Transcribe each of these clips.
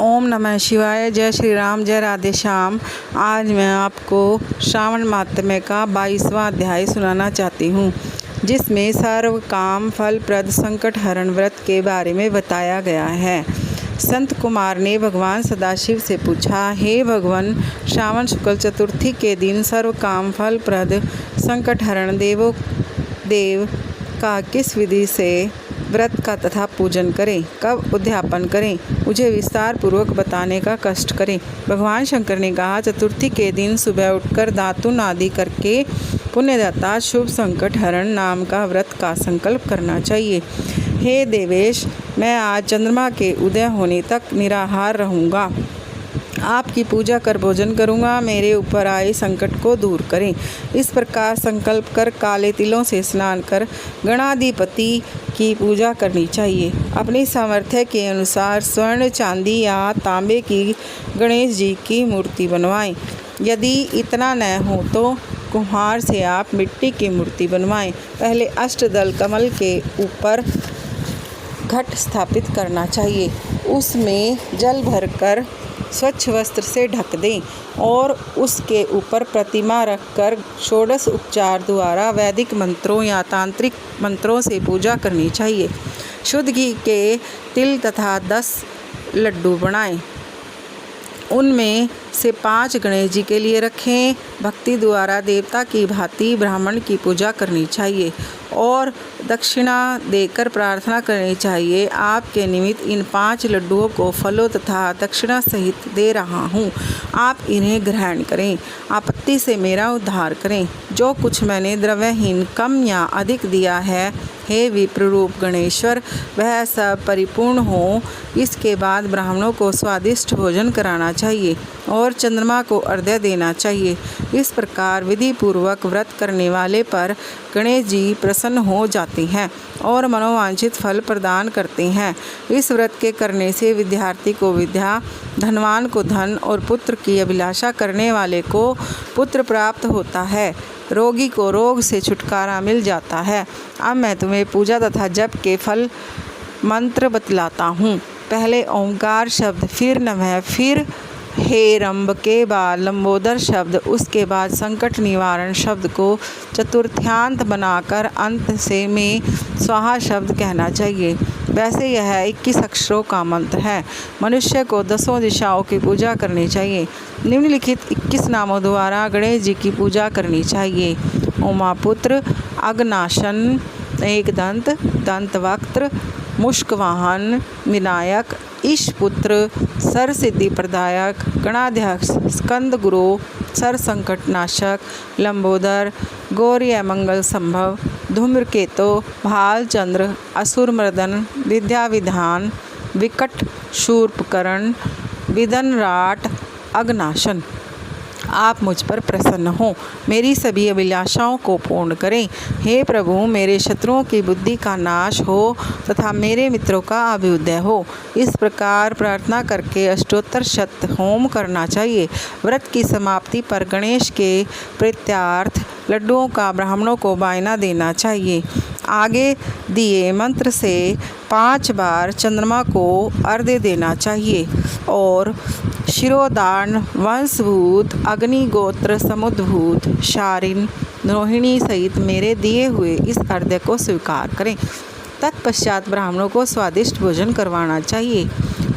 ओम नमः शिवाय। जय श्री राम, जय राधे श्याम। आज मैं आपको श्रावण माहात्म्य का 22वां अध्याय सुनाना चाहती हूँ, जिसमें सर्व काम फलप्रद संकट हरण व्रत के बारे में बताया गया है। संत कुमार ने भगवान सदाशिव से पूछा, हे भगवान, श्रावण शुक्ल चतुर्थी के दिन सर्व काम फलप्रद संकट हरण देव का किस विधि से व्रत का तथा पूजन करें, कब उद्यापन करें, मुझे विस्तार पूर्वक बताने का कष्ट करें। भगवान शंकर ने कहा, चतुर्थी के दिन सुबह उठकर दातुन आदि करके पुण्यदाता शुभ संकट हरण नाम का व्रत का संकल्प करना चाहिए। हे देवेश, मैं आज चंद्रमा के उदय होने तक निराहार रहूँगा। आपकी पूजा कर भोजन करूँगा, मेरे ऊपर आए संकट को दूर करें। इस प्रकार संकल्प कर काले तिलों से स्नान कर गणाधिपति की पूजा करनी चाहिए। अपनी सामर्थ्य के अनुसार स्वर्ण, चांदी या तांबे की गणेश जी की मूर्ति बनवाएं। यदि इतना न हो तो कुम्हार से आप मिट्टी की मूर्ति बनवाएं। पहले अष्टदल कमल के ऊपर घट स्थापित करना चाहिए। उसमें जल भरकर स्वच्छ वस्त्र से ढक दें और उसके ऊपर प्रतिमा रखकर षोडश उपचार द्वारा वैदिक मंत्रों या तांत्रिक मंत्रों से पूजा करनी चाहिए। शुद्ध घी के तिल तथा 10 लड्डू बनाएं। उनमें से 5 गणेश जी के लिए रखें। भक्ति द्वारा देवता की भांति ब्राह्मण की पूजा करनी चाहिए और दक्षिणा देकर प्रार्थना करनी चाहिए। आपके निमित्त इन 5 लड्डुओं को फलों तथा दक्षिणा सहित दे रहा हूँ, आप इन्हें ग्रहण करें। आपत्ति से मेरा उद्धार करें। जो कुछ मैंने द्रव्यहीन कम या अधिक दिया है, हे विप्ररूप गणेश्वर, वह सब परिपूर्ण हो। इसके बाद ब्राह्मणों को स्वादिष्ट भोजन कराना चाहिए और चंद्रमा को अर्घ्य देना चाहिए। इस प्रकार विधि पूर्वक व्रत करने वाले पर गणेश जी प्रसन्न हो जाते हैं और मनोवांछित फल प्रदान करते हैं। इस व्रत के करने से विद्यार्थी को विद्या, धनवान को धन और पुत्र की अभिलाषा करने वाले को पुत्र प्राप्त होता है। रोगी को रोग से छुटकारा मिल जाता है। अब मैं तुम्हें पूजा तथा जप के फल मंत्र बतलाता हूँ। पहले ओंकार शब्द, फिर नमः, फिर हेरंब के बाद लंबोदर शब्द, उसके बाद संकट निवारण शब्द को चतुर्थ्यांत बनाकर अंत से में स्वाहा शब्द कहना चाहिए। वैसे यह 21 अक्षरों का मंत्र है। मनुष्य को 10 दिशाओं की पूजा करनी चाहिए। निम्नलिखित 21 नामों द्वारा गणेश जी की पूजा करनी चाहिए। उमापुत्र, अग्नाशन, एकदंत, दंतवक्त्र, मुष्कवाहन, विनायक, ईशपुत्र, सरसिद्धि प्रदायक, गणाध्यक्ष, स्कंद गुरु, सर संकटनाशक, लंबोदर, गौर्य मंगल संभव, धूम्रकेतु, भालचंद्र, असुरमर्दन, विद्याविधान, विकट शूर्पकर्ण, विदनराट, अग्नाशन। आप मुझ पर प्रसन्न हो, मेरी सभी अभिलाषाओं को पूर्ण करें। हे प्रभु, मेरे शत्रुओं की बुद्धि का नाश हो तथा मेरे मित्रों का अभ्युदय हो। इस प्रकार प्रार्थना करके अष्टोत्तर शत होम करना चाहिए। व्रत की समाप्ति पर गणेश के प्रीत्यार्थ लड्डुओं का ब्राह्मणों को बायना देना चाहिए। आगे दिए मंत्र से 5 बार चंद्रमा को अर्घ्य देना चाहिए और शिरोदान वंशभूत, अग्निगोत्र समुद्भूत, शारिन, रोहिणी सहित मेरे दिए हुए इस अर्घ्य को स्वीकार करें। तत्पश्चात ब्राह्मणों को स्वादिष्ट भोजन करवाना चाहिए,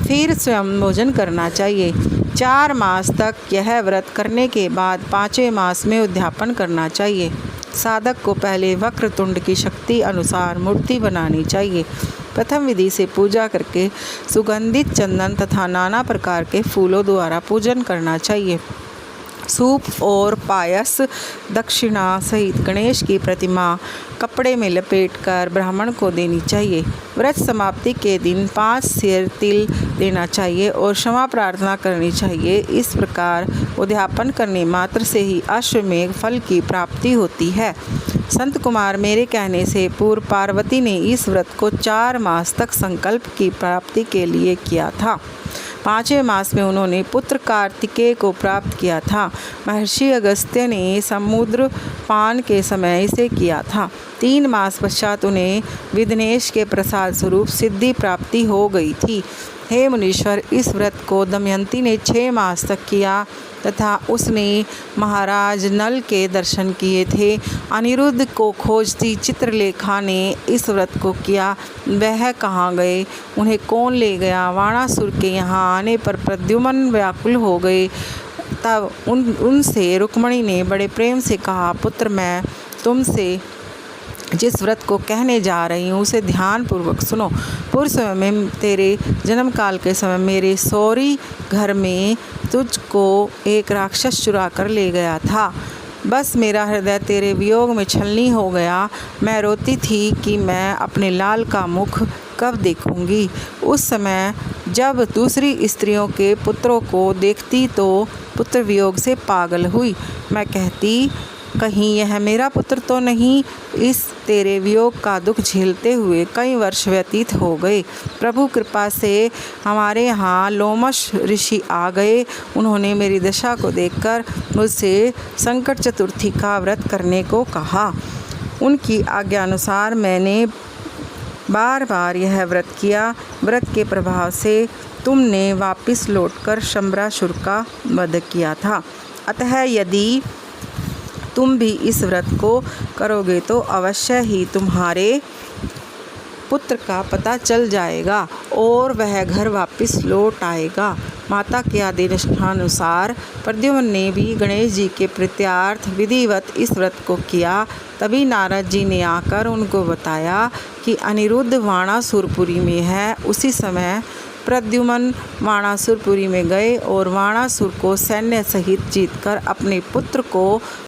फिर स्वयं भोजन करना चाहिए। 4 मास तक यह व्रत करने के बाद 5वें मास में उद्यापन करना चाहिए। साधक को पहले वक्रतुंड की शक्ति अनुसार मूर्ति बनानी चाहिए। प्रथम विधि से पूजा करके सुगंधित चंदन तथा नाना प्रकार के फूलों द्वारा पूजन करना चाहिए। सूप और पायस दक्षिणा सहित गणेश की प्रतिमा कपड़े में लपेटकर ब्राह्मण को देनी चाहिए। व्रत समाप्ति के दिन 5 सेर तिल देना चाहिए और क्षमा प्रार्थना करनी चाहिए। इस प्रकार उद्यापन करने मात्र से ही अश्वमेघ फल की प्राप्ति होती है। संत कुमार मेरे कहने से पूर्व पार्वती ने इस व्रत को 4 मास तक संकल्प की प्राप्ति के लिए किया था। 5वें मास में उन्होंने पुत्र कार्तिकेय को प्राप्त किया था। महर्षि अगस्त्य ने समुद्र पान के समय इसे किया था। 3 मास पश्चात उन्हें विघ्नेश के प्रसाद स्वरूप सिद्धि प्राप्ति हो गई थी। हे मुनीश्वर, इस व्रत को दमयंती ने 6 मास तक किया तथा उसने महाराज नल के दर्शन किए थे। अनिरुद्ध को खोजती चित्रलेखा ने इस व्रत को किया। वह कहाँ गए? उन्हें कौन ले गया? वाणासुर के यहाँ आने पर प्रद्युम्न व्याकुल हो गए। तब उनसे रुक्मणी ने बड़े प्रेम से कहा, पुत्र, मैं तुमसे जिस व्रत को कहने जा रही हूँ उसे ध्यानपूर्वक सुनो। पूर्व समय में तेरे जन्म काल के समय मेरे सौरी घर में तुझको एक राक्षस चुरा कर ले गया था। बस मेरा हृदय तेरे वियोग में छलनी हो गया। मैं रोती थी कि मैं अपने लाल का मुख कब देखूंगी। उस समय जब दूसरी स्त्रियों के पुत्रों को देखती तो पुत्र वियोग से पागल हुई। मैं कहती, कहीं यह मेरा पुत्र तो नहीं। इस तेरे वियोग का दुख झेलते हुए कई वर्ष व्यतीत हो गए। प्रभु कृपा से हमारे यहाँ लोमश ऋषि आ गए। उन्होंने मेरी दशा को देखकर मुझसे संकट चतुर्थी का व्रत करने को कहा। उनकी आज्ञानुसार मैंने बार बार यह व्रत किया। व्रत के प्रभाव से तुमने वापिस लौटकर शंबरासुर का वध किया था। अतः यदि तुम भी इस व्रत को करोगे तो अवश्य ही तुम्हारे पुत्र का पता चल जाएगा और वह घर वापस लौट आएगा। माता के आदेशानुसार प्रद्युम्न ने भी गणेश जी के प्रीत्यार्थ विधिवत इस व्रत को किया। तभी नारद जी ने आकर उनको बताया कि अनिरुद्ध वाणासुरपुरी में है। उसी समय प्रद्युम्न वाणासुरपुरी में गए और वाणासुर को सैन्य सहित जीतकर अपने पुत्र को